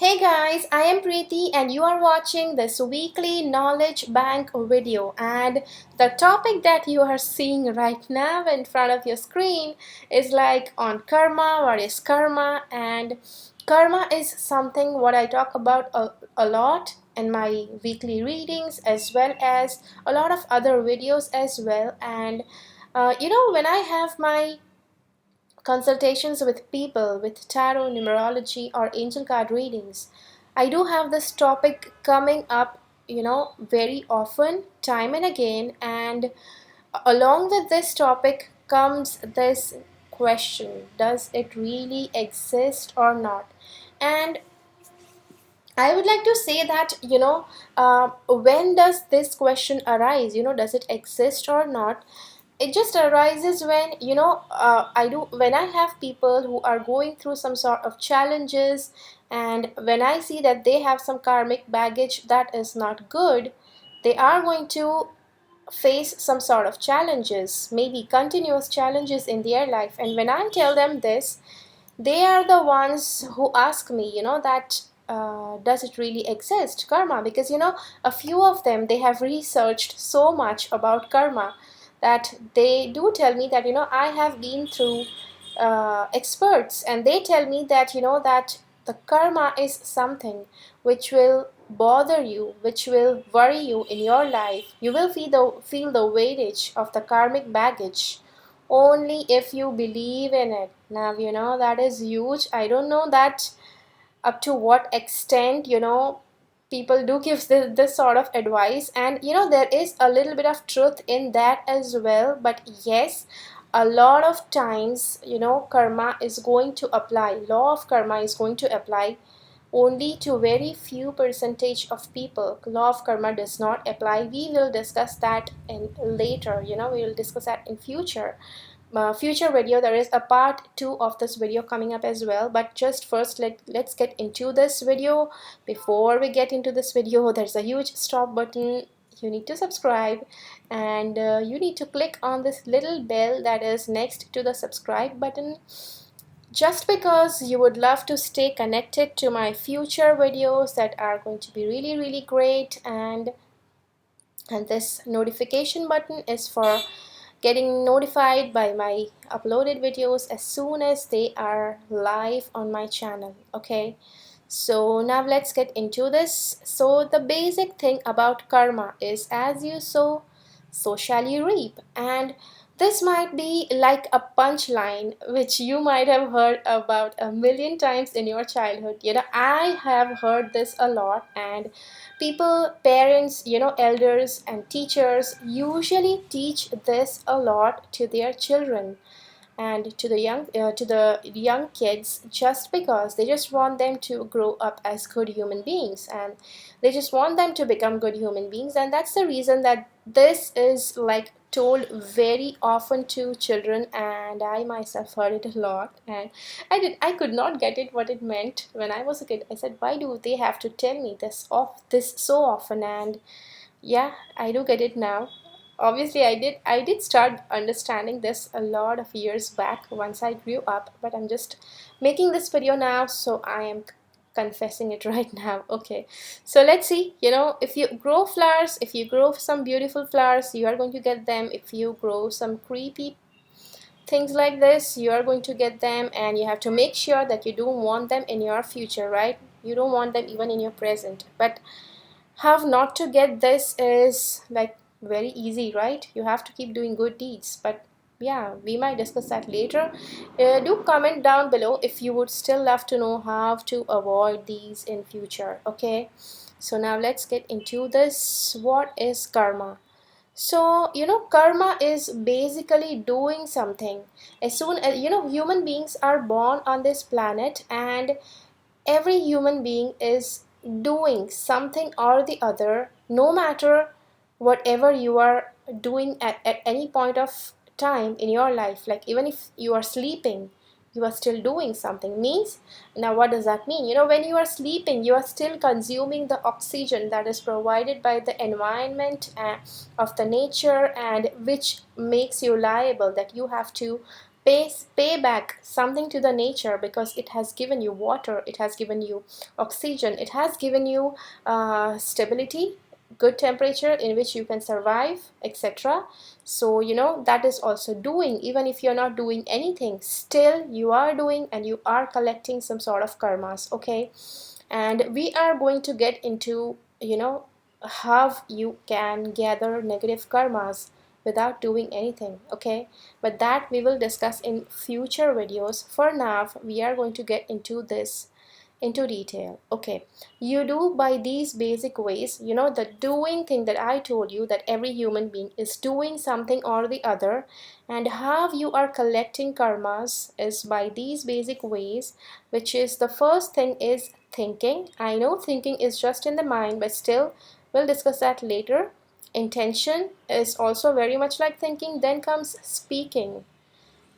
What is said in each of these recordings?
Hey guys, I am Preeti and you are watching this weekly knowledge bank video, and the topic that you are seeing right now in front of your screen is like on karma. What is karma? And karma is something what I talk about a lot in my weekly readings as well as a lot of other videos as well. And when I have my consultations with people with tarot, numerology, or angel card readings, I do have this topic coming up, very often, time and again. And along with this topic comes this question: does it really exist or not? And I would like to say that, when does this question arise? Does it exist or not? It just arises when, when I have people who are going through some sort of challenges, and when I see that they have some karmic baggage that is not good, they are going to face some sort of challenges, maybe continuous challenges in their life. And when I tell them this, they are the ones who ask me, that does it really exist, karma? Because a few of them, they have researched so much about karma that they do tell me that I have been through experts, and they tell me that that the karma is something which will bother you, which will worry you in your life. You will feel the weightage of the karmic baggage only if you believe in it. Now, that is huge. I don't know that up to what extent, people do give this sort of advice. And, there is a little bit of truth in that as well. But yes, a lot of times, karma is going to apply, law of karma is going to apply only to very few percentage of people. Law of karma does not apply. We will discuss that in later, we will discuss that in future video. There is a part 2 of this video coming up as well, but just first let's get into this video. Before we get into this video, there's a huge stop button. You need to subscribe, and you need to click on this little bell that is next to the subscribe button, just because you would love to stay connected to my future videos that are going to be really great. And this notification button is for getting notified by my uploaded videos as soon as they are live on my channel. Okay, so now let's get into this. So the basic thing about karma is, as you sow, so shall you reap. And this might be like a punchline which you might have heard about a million times in your childhood. I have heard this a lot, and people, parents, elders and teachers usually teach this a lot to their children and to the young kids, just because they just want them to grow up as good human beings, and they just want them to become good human beings. And that's the reason that this is like told very often to children. And I myself heard it a lot, and I could not get it what it meant when I was a kid. I said, why do they have to tell me this so often? And yeah, I do get it now. Obviously, I did start understanding this a lot of years back once I grew up, but I'm just making this video now, so I am confessing it right now. Okay, so let's see. If you grow flowers, if you grow some beautiful flowers, you are going to get them. If you grow some creepy things like this, you are going to get them. And you have to make sure that you don't want them in your future, right? You don't want them even in your present. But how not to get this is like very easy, right? You have to keep doing good deeds. But yeah, we might discuss that later. Do comment down below if you would still love to know how to avoid these in future. Okay, so now let's get into this. What is karma? So, karma is basically doing something. As soon as, human beings are born on this planet, and every human being is doing something or the other, no matter whatever you are doing at any point of time in your life. Like, even if you are sleeping, you are still doing something. Means, now what does that mean? When you are sleeping, you are still consuming the oxygen that is provided by the environment of the nature, and which makes you liable that you have to pay back something to the nature, because it has given you water, it has given you oxygen, it has given you stability, good temperature in which you can survive, etc. So that is also doing. Even if you're not doing anything, still you are doing, and you are collecting some sort of karmas. Okay, and we are going to get into how you can gather negative karmas without doing anything. Okay, but that we will discuss in future videos. For now, we are going to get into this into detail. Okay, you do by these basic ways. The doing thing that I told you, that every human being is doing something or the other, and how you are collecting karmas is by these basic ways, which is, the first thing is thinking. I know thinking is just in the mind, but still we'll discuss that later. Intention is also very much like thinking. Then comes speaking,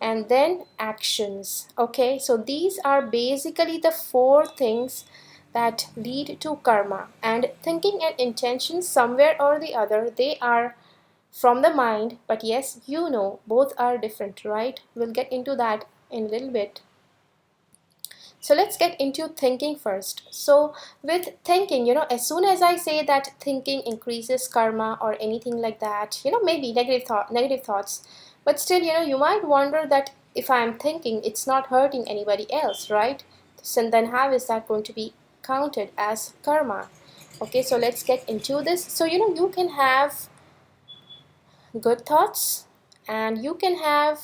and then actions. Okay, so these are basically the four things that lead to karma. And thinking and intention, somewhere or the other, they are from the mind, but yes, both are different, right? We'll get into that in a little bit. So let's get into thinking first. So with thinking, as soon as I say that thinking increases karma or anything like that, maybe negative thoughts, but still, you might wonder that if I'm thinking, it's not hurting anybody else, right? So then how is that going to be counted as karma? Okay, so let's get into this. So you can have good thoughts, and you can have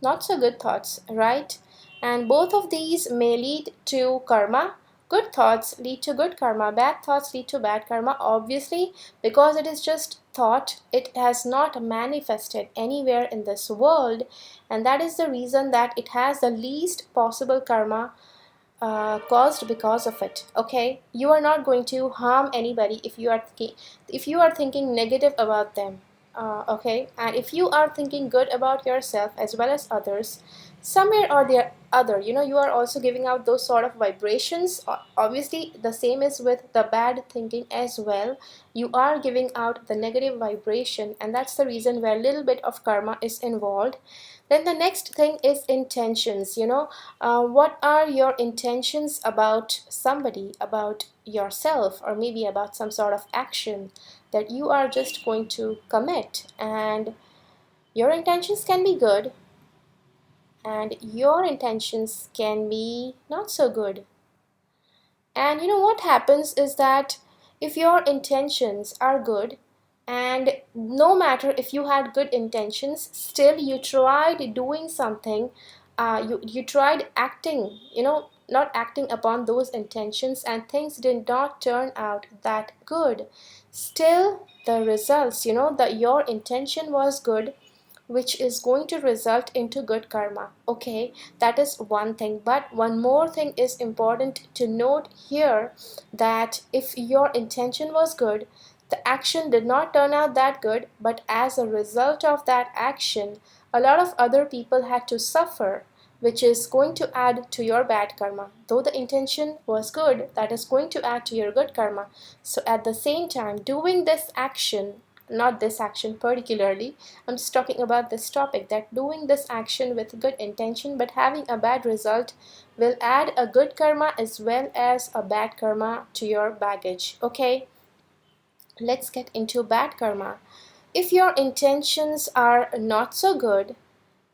not so good thoughts, right? And both of these may lead to karma. Good thoughts lead to good karma, bad thoughts lead to bad karma. Obviously, because it is just thought, it has not manifested anywhere in this world, and that is the reason that it has the least possible karma caused because of it. Okay, you are not going to harm anybody if you are thinking negative about them. Okay, and if you are thinking good about yourself as well as others, somewhere or the other, you are also giving out those sort of vibrations. Obviously, the same is with the bad thinking as well. You are giving out the negative vibration, and that's the reason where a little bit of karma is involved. Then the next thing is intentions. What are your intentions about somebody, about yourself, or maybe about some sort of action that you are just going to commit? And your intentions can be good, and your intentions can be not so good. And what happens is that if your intentions are good, and no matter if you had good intentions, still you tried doing something, you tried acting, not acting upon those intentions, and things did not turn out that good. Still, the results, that your intention was good, which is going to result into good karma. Okay, that is one thing. But one more thing is important to note here, that if your intention was good, the action did not turn out that good, but as a result of that action, a lot of other people had to suffer, which is going to add to your bad karma. Though the intention was good, that is going to add to your good karma. So at the same time, doing this action, not this action particularly, I'm just talking about this topic, that doing this action with good intention but having a bad result will add a good karma as well as a bad karma to your baggage. Okay, let's get into bad karma. If your intentions are not so good,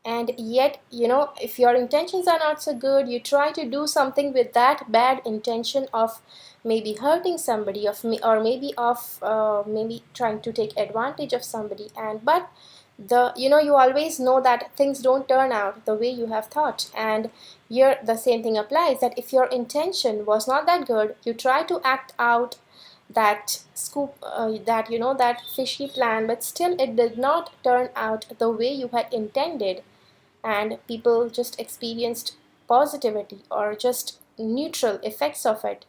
and yet if your intentions are not so good, you try to do something with that bad intention of maybe hurting somebody, of me, or maybe of maybe trying to take advantage of somebody, and but you always know that things don't turn out the way you have thought. And here the same thing applies, that if your intention was not that good, you try to act out that scoop that fishy plan, but still it did not turn out the way you had intended, and people just experienced positivity or just neutral effects of it.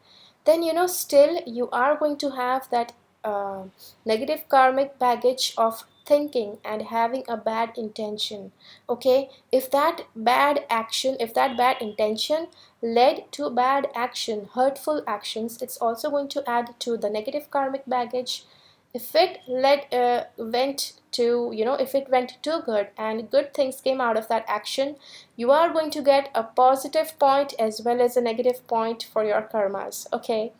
Then still you are going to have that uh, negative karmic baggage of thinking and having a bad intention. Okay, if that bad action, if that bad intention led to bad action, hurtful actions, it's also going to add to the negative karmic baggage. If it went to, if it went too good and good things came out of that action, you are going to get a positive point as well as a negative point for your karmas. Okay,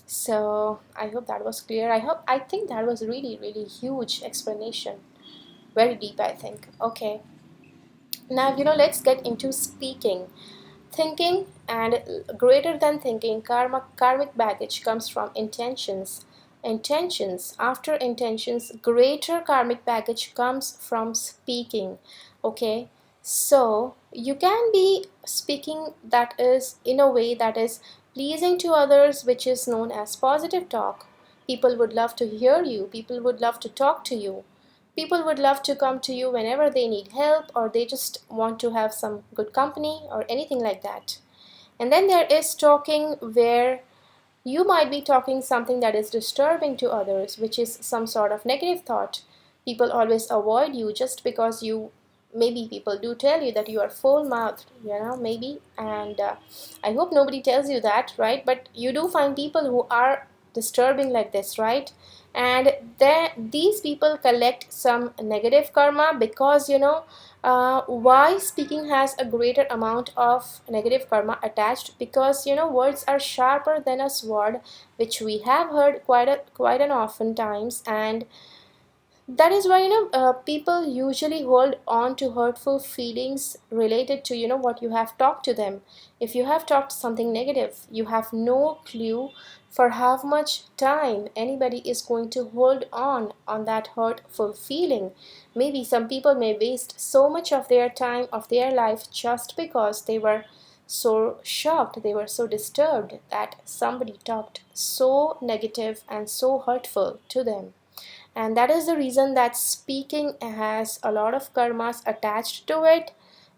so I hope that was clear. I think that was really, really huge explanation. Very deep, I think. Okay, now let's get into speaking. Thinking, and greater than thinking, karmic baggage comes from intentions. Intentions, after intentions, greater karmic baggage comes from speaking. Okay, so you can be speaking that is in a way that is pleasing to others, which is known as positive talk. People would love to hear you, people would love to talk to you. People would love to come to you whenever they need help or they just want to have some good company or anything like that. And then there is talking where you might be talking something that is disturbing to others, which is some sort of negative thought. People always avoid you just because maybe people do tell you that you are full mouthed, maybe. And I hope nobody tells you that, right? But you do find people who are disturbing like this, right? And these people collect some negative karma because why speaking has a greater amount of negative karma attached, because words are sharper than a sword, which we have heard quite an often times. And that is why people usually hold on to hurtful feelings related to what you have talked to them. If you have talked something negative, you have no clue for how much time anybody is going to hold on that hurtful feeling. Maybe some people may waste so much of their time, of their life, just because they were so shocked, they were so disturbed that somebody talked so negative and so hurtful to them. And that is the reason that speaking has a lot of karmas attached to it.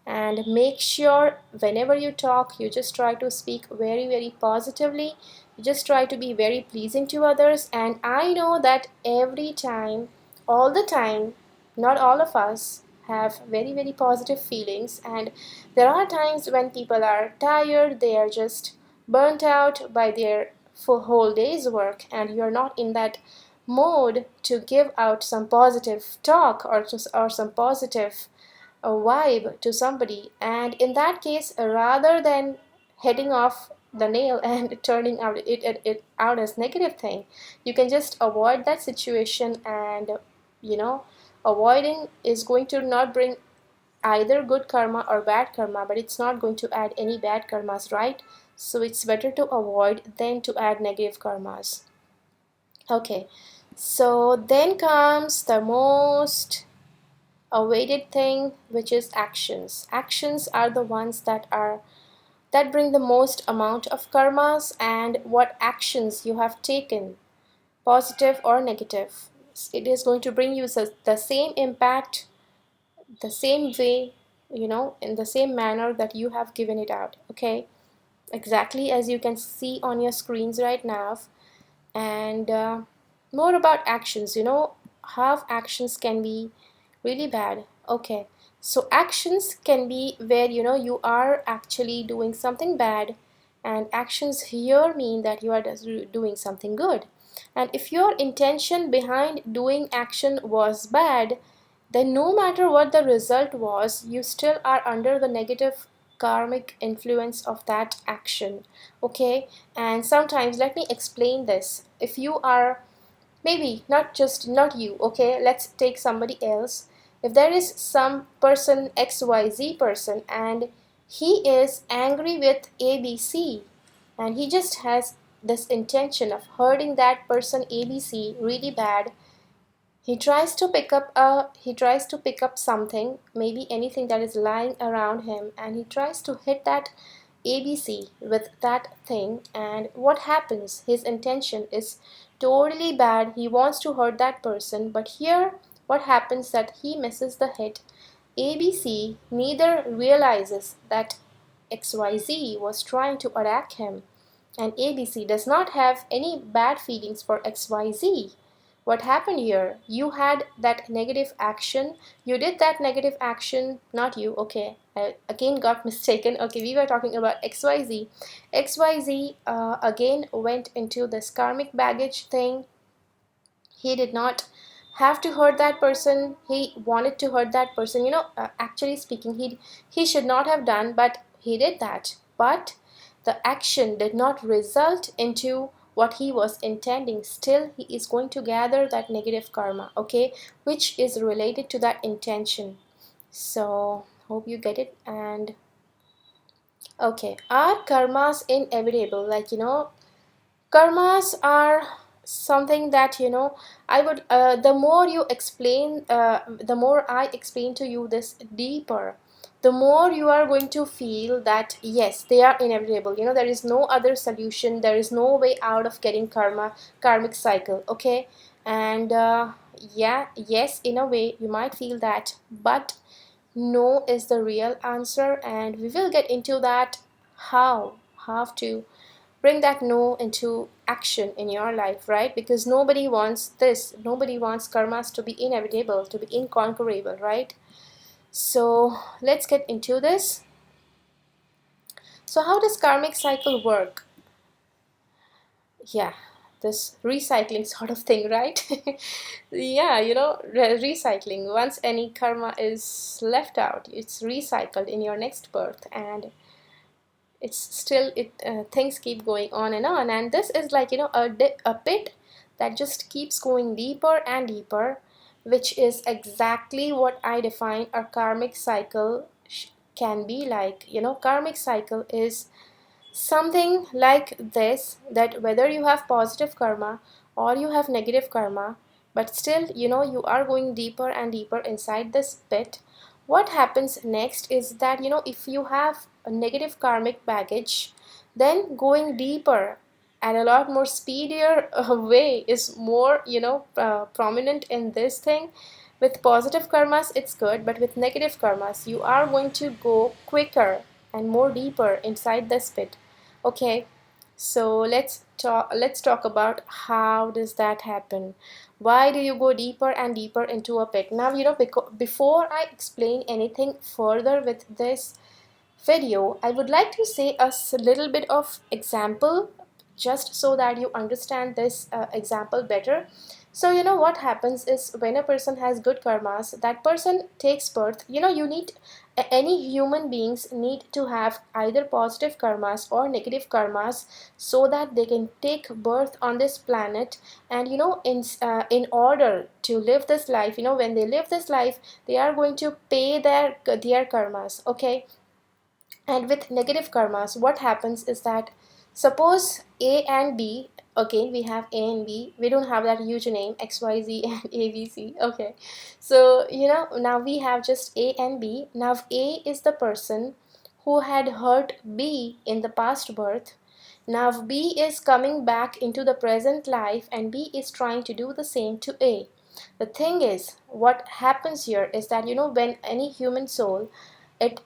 And make sure whenever you talk, you just try to speak very, very positively. You just try to be very pleasing to others. And I know that every time, all the time, not all of us have very, very positive feelings. And there are times when people are tired, they are just burnt out by their full whole day's work, and you're not in that mode to give out some positive talk or some positive vibe to somebody. And in that case, rather than heading off the nail and turning it out as negative thing, you can just avoid that situation. And you know avoiding is going to not bring either good karma or bad karma, but it's not going to add any bad karmas, right? So it's better to avoid than to add negative karmas. Okay, so then comes the most awaited thing, which is actions. Actions are the ones that bring the most amount of karmas. And what actions you have taken, positive or negative, it is going to bring you the same impact, the same way, in the same manner that you have given it out. Okay, exactly as you can see on your screens right now. And more about actions, how actions can be really bad. Okay, so actions can be where you are actually doing something bad, and actions here mean that you are doing something good. And if your intention behind doing action was bad, then no matter what the result was, you still are under the negative karmic influence of that action. Okay, and sometimes, let me explain this. If you are, maybe not you, okay, let's take somebody else. If there is some person, XYZ person, and he is angry with ABC, and he just has this intention of hurting that person ABC really bad. He tries to pick up something, maybe anything that is lying around him, and he tries to hit that ABC with that thing. And what happens? His intention is totally bad. He wants to hurt that person, but here what happens that he misses the hit. ABC neither realizes that XYZ was trying to attack him, and ABC does not have any bad feelings for XYZ. What happened here? You had that negative action. You did that negative action, not you. Okay, I again got mistaken. Okay, we were talking about XYZ. XYZ again went into this karmic baggage thing. He did not have to hurt that person. He wanted to hurt that person, actually speaking, he should not have done, but he did that. But the action did not result into what he was intending. Still he is going to gather that negative karma, okay, which is related to that intention. So hope you get it. And okay, are karmas inevitable? Karmas are something that, I would, the more you explain, the more I explain to you this deeper, the more you are going to feel that yes, they are inevitable. There is no other solution, there is no way out of getting karmic cycle, okay. And yeah, yes, in a way you might feel that, but no is the real answer, and we will get into that. How to bring that no into action in your life, right? Because nobody wants this, nobody wants karmas to be inevitable, to be inconquerable, right? So let's get into this. So how does karmic cycle work? Yeah, this recycling sort of thing, right? Yeah, recycling. Once any karma is left out, it's recycled in your next birth, and it's still it things keep going on and on. And this is like, a pit that just keeps going deeper and deeper, which is exactly what I define a karmic cycle can be like. Karmic cycle is something like this, that whether you have positive karma or you have negative karma, but still, you are going deeper and deeper inside this pit. What happens next is that, if you have a negative karmic baggage, then going deeper and a lot more speedier way is more, prominent in this thing. With positive karmas it's good, but with negative karmas you are going to go quicker and more deeper inside this pit. Okay, so let's talk about how does that happen. Why do you go deeper and deeper into a pit? Now, before I explain anything further with this video, I would like to say a little bit of example, just so that you understand this example better. So, what happens is when a person has good karmas, that person takes birth. You need, any human beings need to have either positive karmas or negative karmas, so that they can take birth on this planet. And in order to live this life, when they live this life, they are going to pay their karmas, okay. And with negative karmas, what happens is that, suppose A and B, okay, we have A and B, we don't have that huge name XYZ and ABC, okay. So, now we have just A and B. Now A is the person who had hurt B in the past birth. Now B is coming back into the present life, and B is trying to do the same to A. The thing is, what happens here is that, when any human soul, it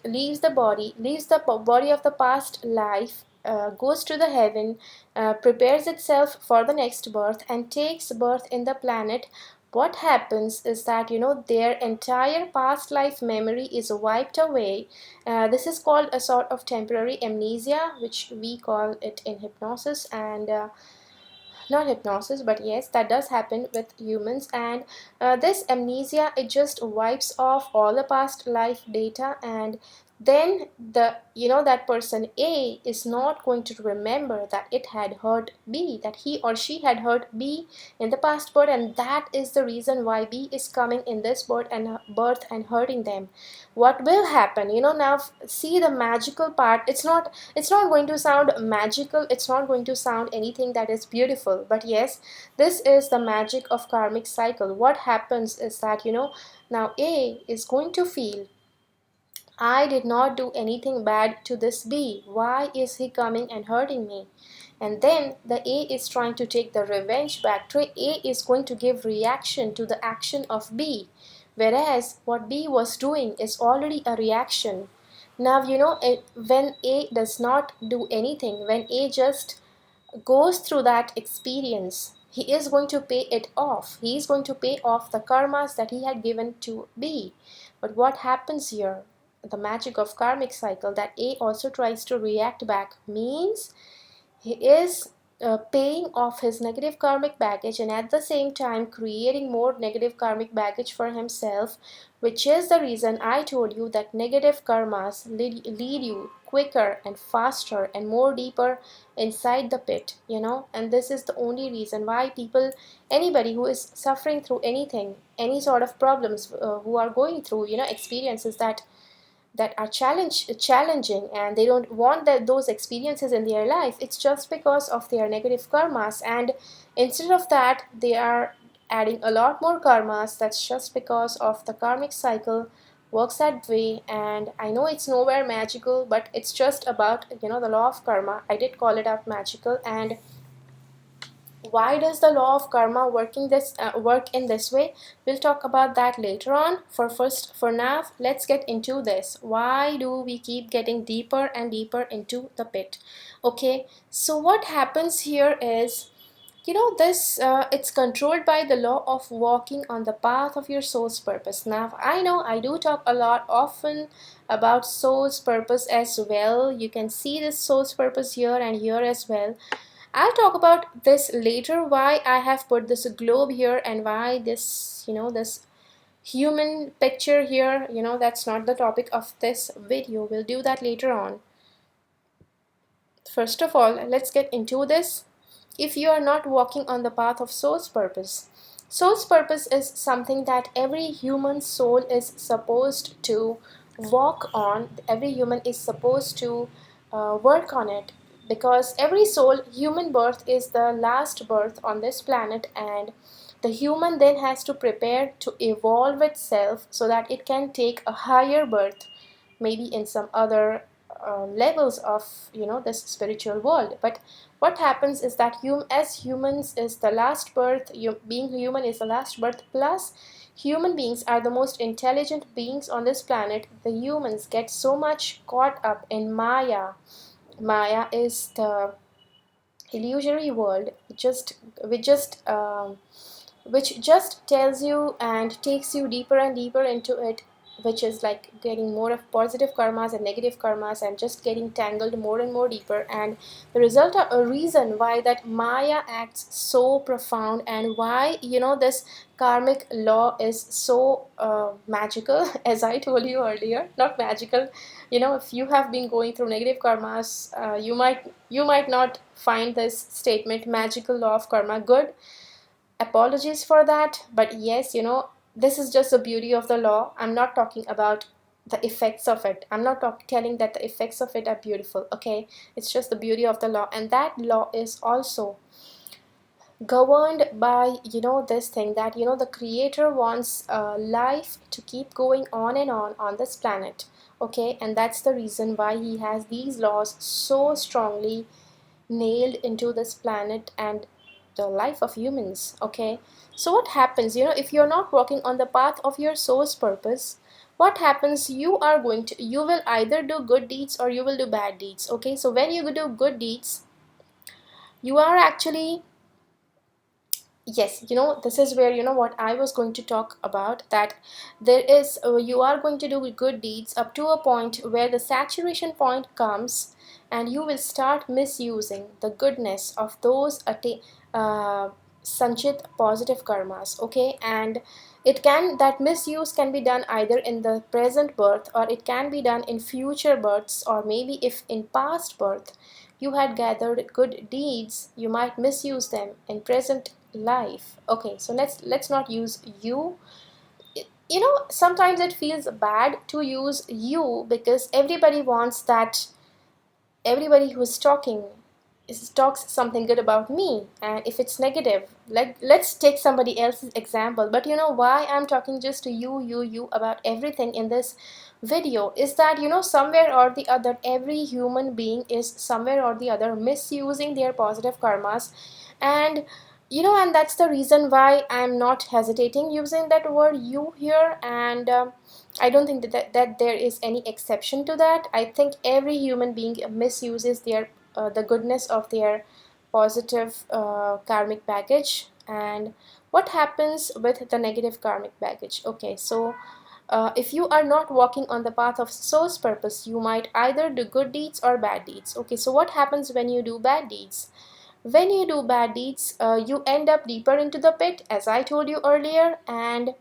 leaves the body of the past life, goes to the heaven, prepares itself for the next birth, and takes birth in the planet. What happens is that, their entire past life memory is wiped away. This is called a sort of temporary amnesia, which we call it in hypnosis. And not hypnosis, but yes, that does happen with humans. And this amnesia, it just wipes off all the past life data. And then that person A is not going to remember that it had hurt B, that he or she had hurt B in the past birth. And that is the reason why B is coming in this birth and hurting them. What will happen, now see the magical part. It's not going to sound magical, it's not going to sound anything that is beautiful, but yes, this is the magic of karmic cycle. What happens is that, now A is going to feel, I did not do anything bad to this B. Why is he coming and hurting me? And then the A is trying to take the revenge back. A is going to give reaction to the action of B. Whereas what B was doing is already a reaction. Now, when A does not do anything, when A just goes through that experience, he is going to pay it off. He is going to pay off the karmas that he had given to B. But what happens here? The magic of karmic cycle, that A also tries to react back, means he is paying off his negative karmic baggage and at the same time creating more negative karmic baggage for himself, which is the reason I told you that negative karmas lead you quicker and faster and more deeper inside the pit, and this is the only reason why people, anybody who is suffering through anything, any sort of problems, who are going through, experiences that are challenging, and they don't want those experiences in their life, it's just because of their negative karmas, and instead of that they are adding a lot more karmas. That's just because of the karmic cycle works that way. And I know it's nowhere magical, but it's just about, the law of karma. I did call it out magical. And why does the law of karma work in this way? We'll talk about that later on. For now, let's get into this. Why do we keep getting deeper and deeper into the pit? Okay, so what happens here is, this it's controlled by the law of walking on the path of your soul's purpose. Now I know I do talk a lot often about soul's purpose as well. You can see this soul's purpose here and here as well. I'll talk about this later, why I have put this globe here and why this, this human picture here, that's not the topic of this video. We'll do that later on. First of all, let's get into this. If you are not walking on the path of soul's purpose is something that every human soul is supposed to walk on. Every human is supposed to work on it, because every soul, human birth is the last birth on this planet, and the human then has to prepare to evolve itself so that it can take a higher birth, maybe in some other levels of, this spiritual world. But what happens is that as humans is the last birth, being human is the last birth, plus human beings are the most intelligent beings on this planet. The humans get so much caught up in Maya is the illusory world, which just tells you and takes you deeper and deeper into it, which is like getting more of positive karmas and negative karmas and just getting tangled more and more deeper. And the result of a reason why that Maya acts so profound, and why, this karmic law is so magical, as I told you earlier. Not magical, if you have been going through negative karmas, you might not find this statement magical law of karma good. Apologies for that, but yes, this is just the beauty of the law. I'm not talking about the effects of it. I'm not telling that the effects of it are beautiful, okay? It's just the beauty of the law, and that law is also governed by, this thing that, the creator wants life to keep going on and on this planet, okay? And that's the reason why he has these laws so strongly nailed into this planet and the life of humans, okay? So what happens, if you're not walking on the path of your soul's purpose, what happens? You will either do good deeds or you will do bad deeds, okay? So when you do good deeds, you are actually, yes, this is where, what I was going to talk about, that there is you are going to do good deeds up to a point where the saturation point comes, and you will start misusing the goodness of those uh, sanchit positive karmas, okay? And that misuse can be done either in the present birth, or it can be done in future births, or maybe if in past birth you had gathered good deeds, you might misuse them in present life. Okay, so let's not use you. Sometimes it feels bad to use you, because everybody wants that. Everybody who's talks something good about me, and if it's negative, let's take somebody else's example. But why I'm talking just to you about everything in this video is that, somewhere or the other, every human being is somewhere or the other misusing their positive karmas. And and that's the reason why I'm not hesitating using that word you here. And I don't think that there is any exception to that. I think every human being misuses the goodness of their positive karmic baggage. And what happens with the negative karmic baggage? Okay, so if you are not walking on the path of soul's purpose, you might either do good deeds or bad deeds. Okay, so what happens when you do bad deeds? when you do bad deeds, you end up deeper into the pit, as I told you earlier. And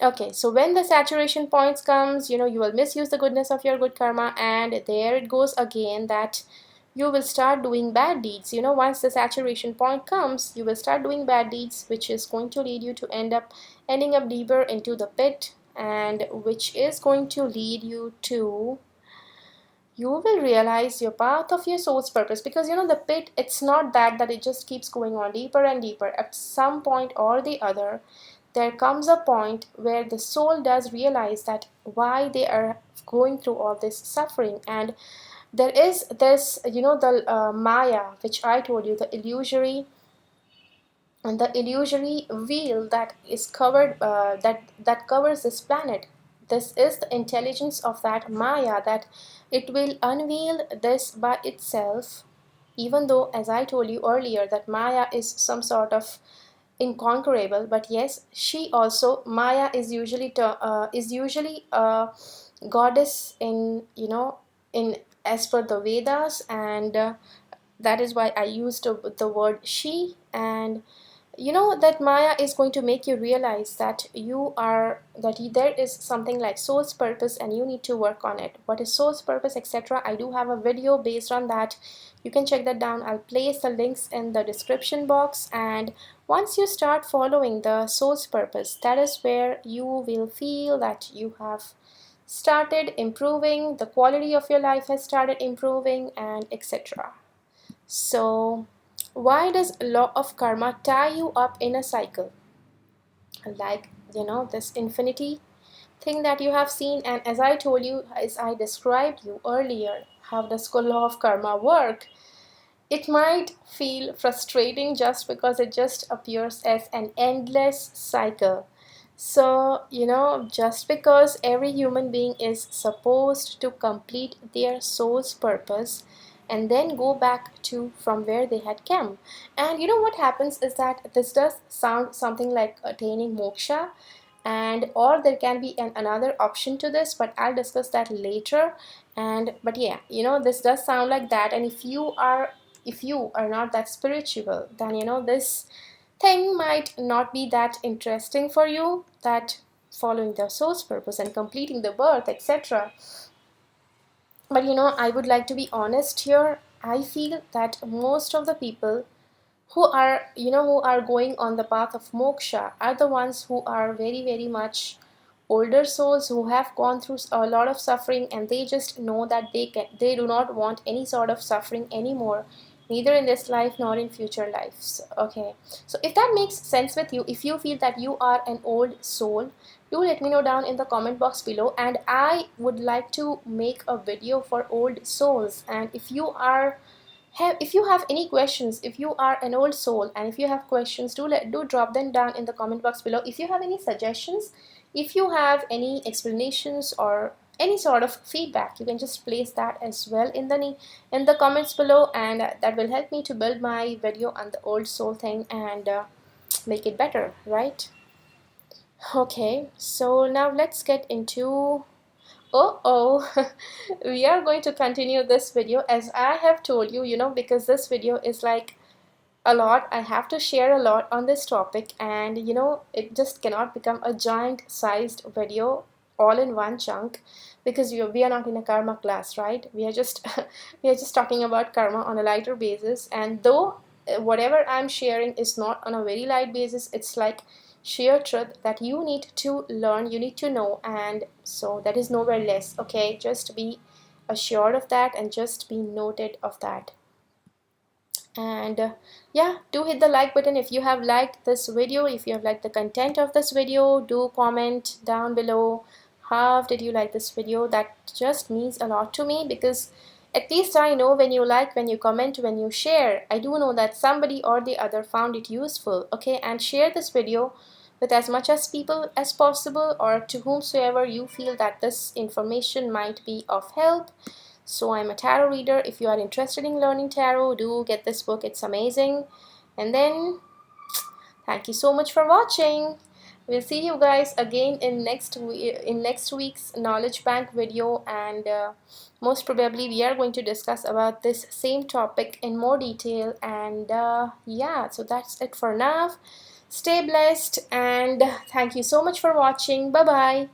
okay, so when the saturation points comes, you will misuse the goodness of your good karma, and there it goes again, that you will start doing bad deeds. Once the saturation point comes, you will start doing bad deeds, which is going to lead you to ending up deeper into the pit, and which is going to lead you to, you will realize your path of your soul's purpose. Because the pit, it's not that it just keeps going on deeper and deeper. At some point or the other, there comes a point where the soul does realize that why they are going through all this suffering. And there is this, the maya, which I told you, the illusory, and the illusory veil that is covered, that covers this planet. This is the intelligence of that maya, that it will unveil this by itself. Even though, as I told you earlier, that maya is some sort of inconquerable, but yes, she also, maya is usually a goddess in, in, as per the Vedas. And that is why I used the word she. And that maya is going to make you realize that there is something like soul's purpose, and you need to work on it. What is soul's purpose, etc.? I do have a video based on that. You can check that down. I'll place the links in the description box. And once you start following the soul's purpose, that is where you will feel that you have started improving, the quality of your life has started improving, and etc. So, why does law of karma tie you up in a cycle? Like, this infinity thing that you have seen. And as I told you, as I described you earlier, how does the law of karma work? It might feel frustrating just because it just appears as an endless cycle. So, just because every human being is supposed to complete their soul's purpose and then go back to from where they had come. And what happens is that this does sound something like attaining moksha, and or there can be another option to this, but I'll discuss that later. And but yeah, this does sound like that. And if you are not that spiritual, then this thing might not be that interesting for you, that following the soul's purpose and completing the birth, etc. But I would like to be honest here. I feel that most of the people who are going on the path of moksha are the ones who are very, very much older souls, who have gone through a lot of suffering, and they just know that they do not want any sort of suffering anymore, neither in this life nor in future lives. Okay, so if that makes sense with you, if you feel that you are an old soul, do let me know down in the comment box below. And I would like to make a video for old souls. And if you have any questions, if you are an old soul and if you have questions, do drop them down in the comment box below. If you have any suggestions, if you have any explanations or any sort of feedback, you can just place that as well in the comments below. And that will help me to build my video on the old soul thing, and make it better, right? Okay, so now let's get into, we are going to continue this video. As I have told you, because this video is like a lot, I have to share a lot on this topic, and it just cannot become a giant sized video all in one chunk, because we are not in a karma class, right? We are just we are just talking about karma on a lighter basis. And though whatever I'm sharing is not on a very light basis, it's like sheer truth that you need to learn, you need to know. And so that is nowhere less. Okay, just be assured of that, and just be noted of that. And yeah, do hit the like button if you have liked this video. If you have liked the content of this video, do comment down below how did you like this video. That just means a lot to me, because at least I know when you like, when you comment, when you share, I do know that somebody or the other found it useful. Okay, and share this video with as much as people as possible, or to whomsoever you feel that this information might be of help. So I'm a tarot reader. If you are interested in learning tarot, do get this book, it's amazing. And then thank you so much for watching. We'll see you guys again in next week's knowledge bank video, and most probably we are going to discuss about this same topic in more detail. And yeah, so that's it for now. Stay blessed, and thank you so much for watching. Bye bye.